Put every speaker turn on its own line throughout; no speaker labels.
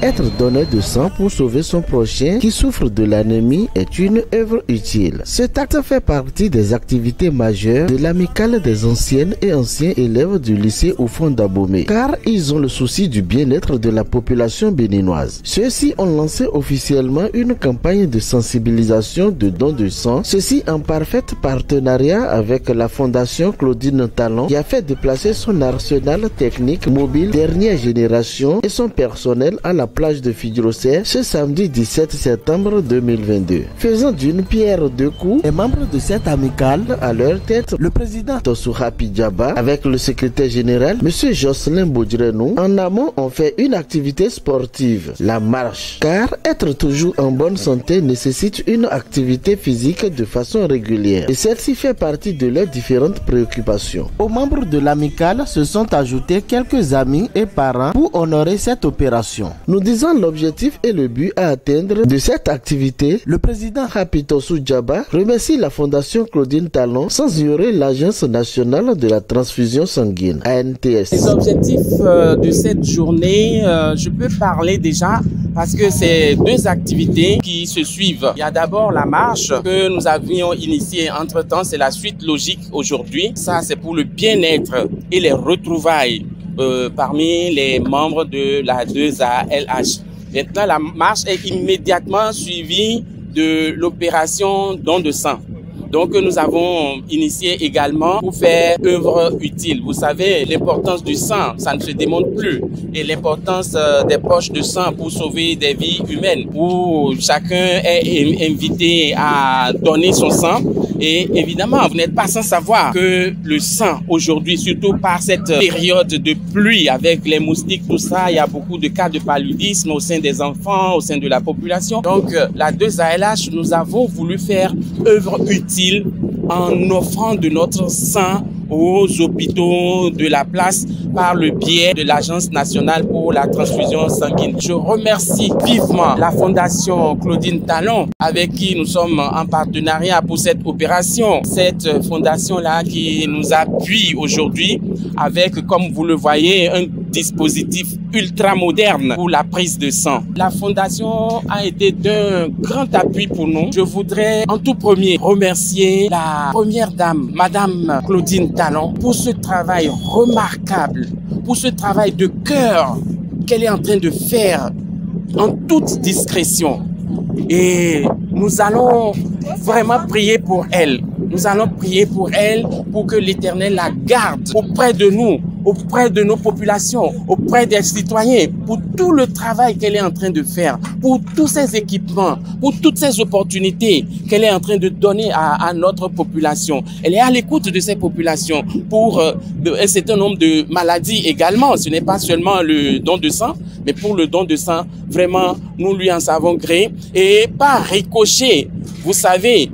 Être donneur de sang pour sauver son prochain qui souffre de l'anémie est une œuvre utile. Cet acte fait partie des activités majeures de l'amicale des anciennes et anciens élèves du lycée au fond d'Abomey, car ils ont le souci du bien-être de la population béninoise. Ceux-ci ont lancé officiellement une campagne de sensibilisation de don de sang, ceci en parfait partenariat avec la fondation Claudine Talon qui a fait déplacer son arsenal technique mobile dernière génération et son personnel à la plage de Fidjrosser ce samedi 17 septembre 2022. Faisant d'une pierre deux coups, les membres de cette amicale, à leur tête, le président Tosourapi Djaba avec le secrétaire général, M. Jocelyn Bodrenou, en amont ont fait une activité sportive, la marche. Car être toujours en bonne santé nécessite une activité physique de façon régulière. Et celle-ci fait partie de leurs différentes préoccupations. Aux membres de l'amicale se sont ajoutés quelques amis et parents pour honorer cette opération. Nous disons l'objectif et le but à atteindre de cette activité. Le président Rapitosu Djaba remercie la fondation Claudine Talon sans ignorer l'Agence nationale de la transfusion sanguine, ANTS.
Les objectifs de cette journée, je peux parler déjà parce que c'est deux activités qui se suivent. Il y a d'abord la marche que nous avions initiée entre-temps, c'est la suite logique aujourd'hui. Ça, c'est pour le bien-être et les retrouvailles parmi les membres de la 2ALH. Maintenant, la marche est immédiatement suivie de l'opération don de sang. Donc, nous avons initié également pour faire œuvre utile. Vous savez, l'importance du sang, ça ne se démontre plus. Et l'importance des poches de sang pour sauver des vies humaines, où chacun est invité à donner son sang. Et évidemment, vous n'êtes pas sans savoir que le sang, aujourd'hui, surtout par cette période de pluie avec les moustiques, tout ça, il y a beaucoup de cas de paludisme au sein des enfants, au sein de la population. Donc, la 2ALH, nous avons voulu faire œuvre utile en offrant de notre sang aux hôpitaux de la place par le biais de l'Agence nationale pour la transfusion sanguine. Je remercie vivement la fondation Claudine Talon avec qui nous sommes en partenariat pour cette opération. Cette fondation-là qui nous appuie aujourd'hui avec, comme vous le voyez, un dispositif ultra moderne pour la prise de sang. La fondation a été d'un grand appui pour nous. Je voudrais en tout premier remercier la première dame, Madame Claudine Talon, pour ce travail remarquable, pour ce travail de cœur qu'elle est en train de faire en toute discrétion. Et nous allons vraiment prier pour elle. Nous allons prier pour elle, pour que l'Éternel la garde auprès de nous, auprès de nos populations, auprès des citoyens, pour tout le travail qu'elle est en train de faire, pour tous ces équipements, pour toutes ces opportunités qu'elle est en train de donner à notre population. Elle est à l'écoute de ces populations pour un certain nombre de maladies également. Ce n'est pas seulement le don de sang, mais pour le don de sang, vraiment, nous lui en savons gré. Et par ricochet, vous savez,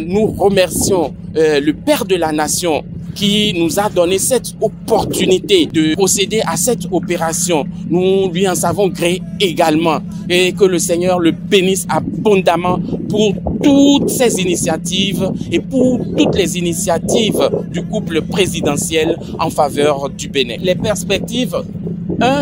nous remercions le Père de la Nation qui nous a donné cette opportunité de procéder à cette opération. Nous lui en savons gré également. Et que le Seigneur le bénisse abondamment pour toutes ces initiatives et pour toutes les initiatives du couple présidentiel en faveur du Bénin. Les perspectives,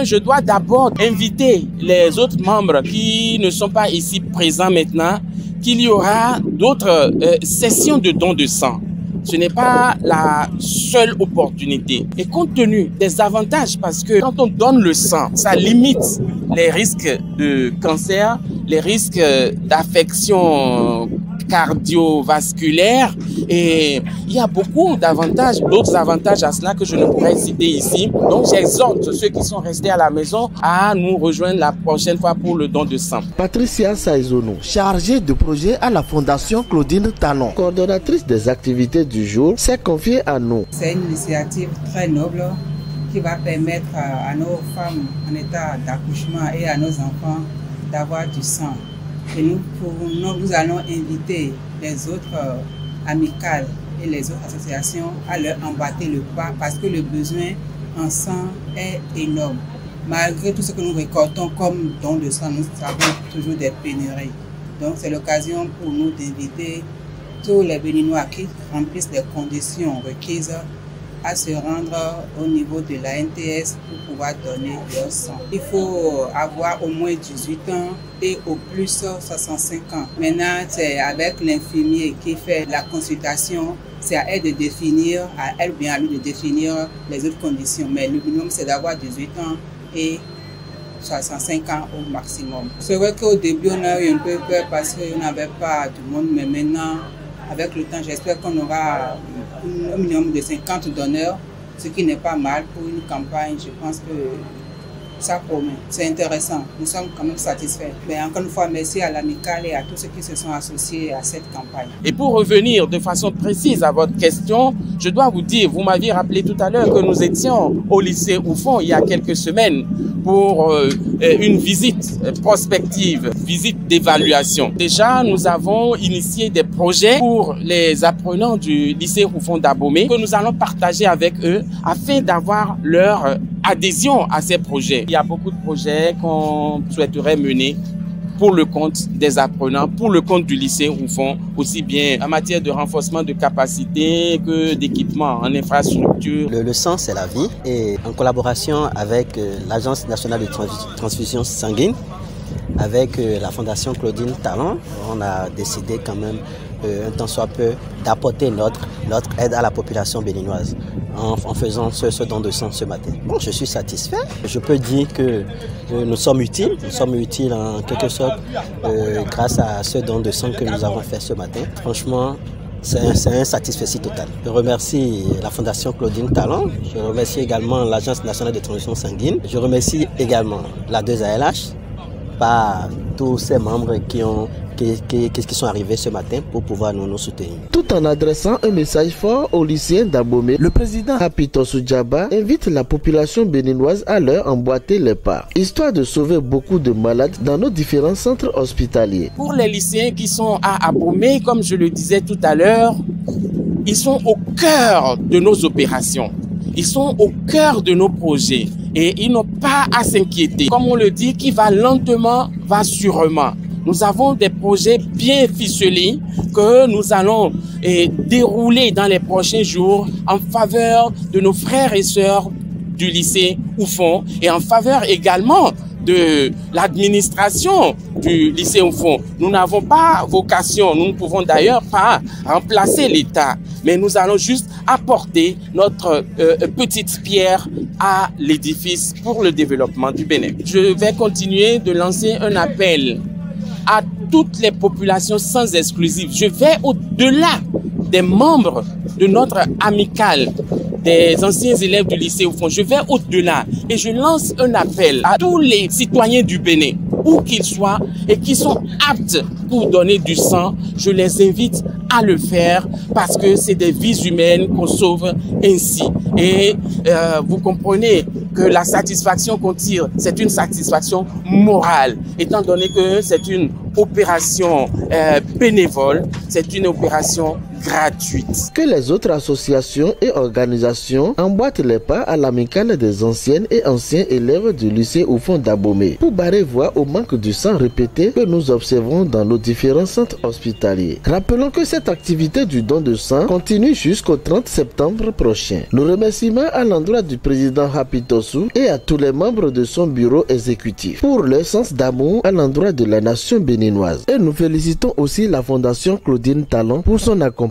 je dois d'abord inviter les autres membres qui ne sont pas ici présents maintenant, qu'il y aura d'autres sessions de dons de sang. Ce n'est pas la seule opportunité. Et compte tenu des avantages, parce que quand on donne le sang, ça limite les risques de cancer, les risques d'affections cardiovasculaires, et il y a beaucoup d'avantages, d'autres avantages à cela que je ne pourrais citer ici. Donc j'exhorte ceux qui sont restés à la maison à nous rejoindre la prochaine fois pour le don de sang.
Patricia Saizono, chargée de projet à la Fondation Claudine Talon, coordonnatrice des activités du jour, s'est confiée à nous.
C'est une initiative très noble qui va permettre à nos femmes en état d'accouchement et à nos enfants d'avoir du sang. Et nous allons inviter les autres amicales et les autres associations à leur emboîter le pas parce que le besoin en sang est énorme. Malgré tout ce que nous récoltons comme don de sang, nous avons toujours des pénuries. Donc c'est l'occasion pour nous d'inviter tous les Béninois qui remplissent les conditions requises à se rendre au niveau de la NTS pour pouvoir donner leur sang. Il faut avoir au moins 18 ans et au plus 65 ans. Maintenant, c'est avec l'infirmier qui fait la consultation, c'est à elle de définir, à elle bien à lui de définir les autres conditions. Mais le minimum, c'est d'avoir 18 ans et 65 ans au maximum. C'est vrai qu'au début, on a eu un peu peur parce qu'on n'avait pas du monde, mais maintenant, avec le temps, j'espère qu'on aura un minimum de 50 donneurs, ce qui n'est pas mal pour une campagne. Je pense que ça promet. C'est intéressant. Nous sommes quand même satisfaits. Mais encore une fois, merci à l'Amicale et à tous ceux qui se sont associés à cette campagne.
Et pour revenir de façon précise à votre question, je dois vous dire, vous m'aviez rappelé tout à l'heure que nous étions au lycée Oufon il y a quelques semaines pour une visite prospective, visite d'évaluation. Déjà, nous avons initié des projets pour les apprenants du lycée Oufon d'Abomey que nous allons partager avec eux afin d'avoir leur adhésion à ces projets. Il y a beaucoup de projets qu'on souhaiterait mener pour le compte des apprenants, pour le compte du lycée Oufon, aussi bien en matière de renforcement de capacité que d'équipement en infrastructure.
Le sang, c'est la vie. Et en collaboration avec l'Agence nationale de transfusion sanguine, avec la Fondation Claudine Talon, on a décidé quand même, un temps soit peu, d'apporter notre aide à la population béninoise en faisant ce don de sang ce matin. Bon, je suis satisfait. Je peux dire que nous sommes utiles en quelque sorte grâce à ce don de sang que nous avons fait ce matin. Franchement, c'est un satisfait total. Je remercie la Fondation Claudine Talon, je remercie également l'Agence nationale de transfusion sanguine, je remercie également la 2ALH, par tous ces membres qui sont arrivés ce matin pour pouvoir nous soutenir.
Tout en adressant un message fort aux lycéens d'Abomey, le président Apitosu Djaba invite la population béninoise à leur emboîter les pas, histoire de sauver beaucoup de malades dans nos différents centres hospitaliers.
Pour les lycéens qui sont à Abomey, comme je le disais tout à l'heure, ils sont au cœur de nos opérations. Ils sont au cœur de nos projets et ils n'ont pas à s'inquiéter. Comme on le dit, qui va lentement, va sûrement. Nous avons des projets bien ficelés que nous allons dérouler dans les prochains jours en faveur de nos frères et sœurs du lycée Oufon et en faveur également de l'administration du lycée Oufon. Nous n'avons pas vocation, nous ne pouvons d'ailleurs pas remplacer l'État, mais nous allons juste apporter notre petite pierre à l'édifice pour le développement du Bénin. Je vais continuer de lancer un appel à toutes les populations sans exclusive. Je vais au-delà des membres de notre amicale des anciens élèves du lycée Oufon. Je vais au-delà et je lance un appel à tous les citoyens du Bénin, où qu'ils soient et qui sont aptes pour donner du sang. Je les invite à le faire parce que c'est des vies humaines qu'on sauve ainsi. Et vous comprenez que la satisfaction qu'on tire, c'est une satisfaction morale, étant donné que c'est une opération bénévole, c'est une opération gratuite.
Que les autres associations et organisations emboîtent les pas à l'amicale des anciennes et anciens élèves du lycée Oufon d'Abomey pour barrer voie au manque du sang répété que nous observons dans nos différents centres hospitaliers. Rappelons que cette activité du don de sang continue jusqu'au 30 septembre prochain. Nos remerciements à l'endroit du président Apitosu et à tous les membres de son bureau exécutif pour leur sens d'amour à l'endroit de la nation béninoise. Et nous félicitons aussi la Fondation Claudine Talon pour son accompagnement.